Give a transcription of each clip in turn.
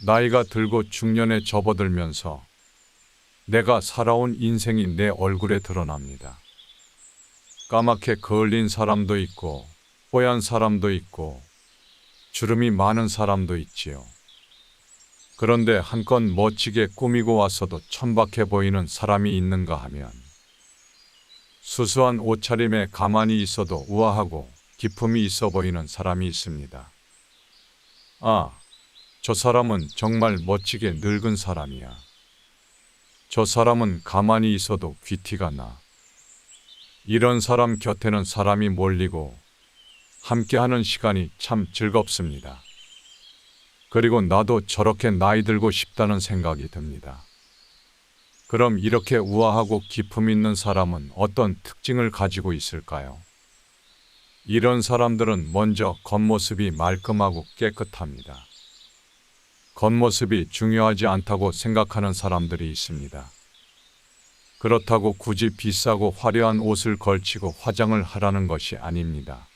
나이가 들고 중년에 접어들면서 내가 살아온 인생이 내 얼굴에 드러납니다. 까맣게 그을린 사람도 있고 뽀얀 사람도 있고 주름이 많은 사람도 있지요. 그런데 한껏 멋지게 꾸미고 왔어도 천박해 보이는 사람이 있는가 하면 수수한 옷차림에 가만히 있어도 우아하고 기품이 있어 보이는 사람이 있습니다. 아, 저 사람은 정말 멋지게 늙은 사람이야. 저 사람은 가만히 있어도 귀티가 나. 이런 사람 곁에는 사람이 몰리고 함께하는 시간이 참 즐겁습니다. 그리고 나도 저렇게 나이 들고 싶다는 생각이 듭니다. 그럼 이렇게 우아하고 기품 있는 사람은 어떤 특징을 가지고 있을까요? 이런 사람들은 먼저 겉모습이 말끔하고 깨끗합니다. 겉모습이 중요하지 않다고 생각하는 사람들이 있습니다. 그렇다고 굳이 비싸고 화려한 옷을 걸치고 화장을 하라는 것이 아닙니다.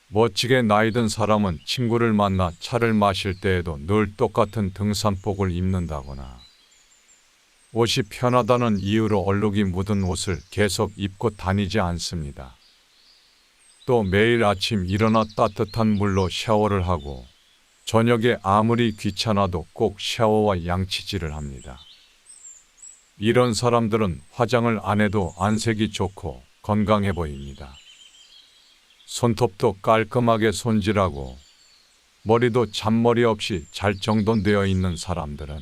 멋지게 나이든 사람은 친구를 만나 차를 마실 때에도 늘 똑같은 등산복을 입는다거나 옷이 편하다는 이유로 얼룩이 묻은 옷을 계속 입고 다니지 않습니다. 또 매일 아침 일어나 따뜻한 물로 샤워를 하고 저녁에 아무리 귀찮아도 꼭 샤워와 양치질을 합니다. 이런 사람들은 화장을 안 해도 안색이 좋고 건강해 보입니다. 손톱도 깔끔하게 손질하고 머리도 잔머리 없이 잘 정돈되어 있는 사람들은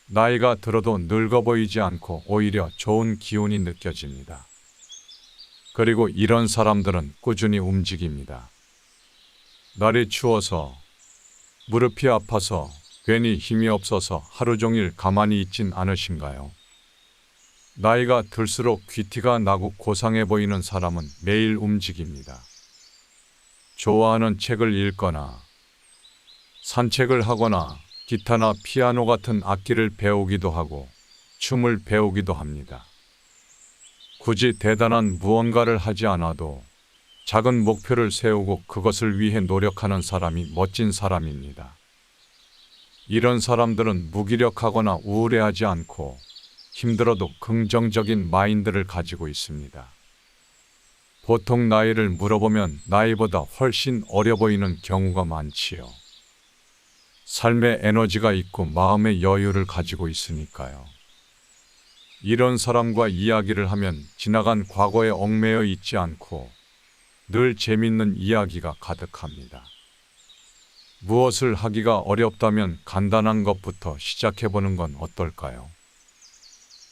나이가 들어도 늙어 보이지 않고 오히려 좋은 기운이 느껴집니다. 그리고 이런 사람들은 꾸준히 움직입니다. 날이 추워서, 무릎이 아파서, 괜히 힘이 없어서 하루 종일 가만히 있진 않으신가요? 나이가 들수록 귀티가 나고 고상해 보이는 사람은 매일 움직입니다. 좋아하는 책을 읽거나, 산책을 하거나, 기타나 피아노 같은 악기를 배우기도 하고, 춤을 배우기도 합니다. 굳이 대단한 무언가를 하지 않아도 작은 목표를 세우고 그것을 위해 노력하는 사람이 멋진 사람입니다. 이런 사람들은 무기력하거나 우울해하지 않고 힘들어도 긍정적인 마인드를 가지고 있습니다. 보통 나이를 물어보면 나이보다 훨씬 어려 보이는 경우가 많지요. 삶의 에너지가 있고 마음의 여유를 가지고 있으니까요. 이런 사람과 이야기를 하면 지나간 과거에 얽매여 있지 않고 늘 재밌는 이야기가 가득합니다. 무엇을 하기가 어렵다면 간단한 것부터 시작해보는 건 어떨까요?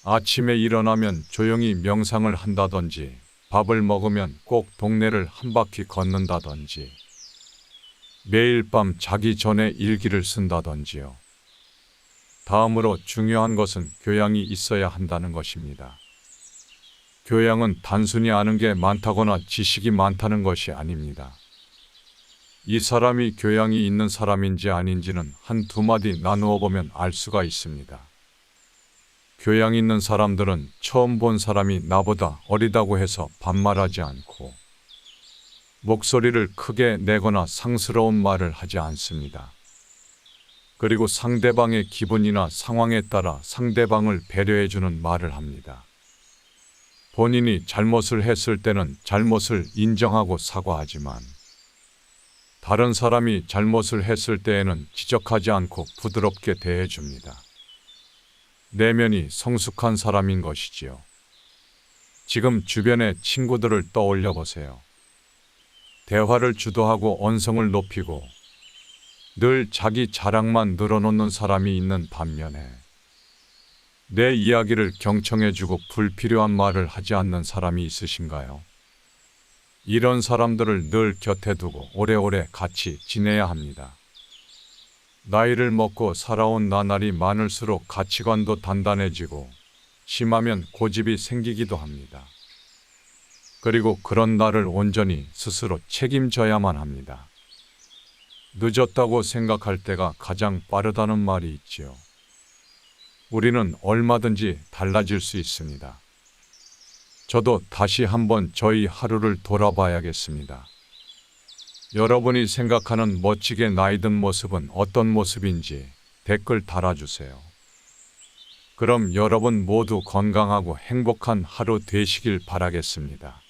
아침에 일어나면 조용히 명상을 한다든지, 밥을 먹으면 꼭 동네를 한 바퀴 걷는다든지, 매일 밤 자기 전에 일기를 쓴다든지요. 다음으로 중요한 것은 교양이 있어야 한다는 것입니다. 교양은 단순히 아는 게 많다거나 지식이 많다는 것이 아닙니다. 이 사람이 교양이 있는 사람인지 아닌지는 한두 마디 나누어 보면 알 수가 있습니다. 교양 있는 사람들은 처음 본 사람이 나보다 어리다고 해서 반말하지 않고 목소리를 크게 내거나 상스러운 말을 하지 않습니다. 그리고 상대방의 기분이나 상황에 따라 상대방을 배려해주는 말을 합니다. 본인이 잘못을 했을 때는 잘못을 인정하고 사과하지만 다른 사람이 잘못을 했을 때에는 지적하지 않고 부드럽게 대해줍니다. 내면이 성숙한 사람인 것이지요. 지금 주변의 친구들을 떠올려 보세요. 대화를 주도하고 언성을 높이고 늘 자기 자랑만 늘어놓는 사람이 있는 반면에 내 이야기를 경청해주고 불필요한 말을 하지 않는 사람이 있으신가요? 이런 사람들을 늘 곁에 두고 오래오래 같이 지내야 합니다. 나이를 먹고 살아온 나날이 많을수록 가치관도 단단해지고 심하면 고집이 생기기도 합니다. 그리고 그런 나를 온전히 스스로 책임져야만 합니다. 늦었다고 생각할 때가 가장 빠르다는 말이 있지요. 우리는 얼마든지 달라질 수 있습니다. 저도 다시 한번 저희 하루를 돌아봐야겠습니다. 여러분이 생각하는 멋지게 나이 든 모습은 어떤 모습인지 댓글 달아주세요. 그럼 여러분 모두 건강하고 행복한 하루 되시길 바라겠습니다.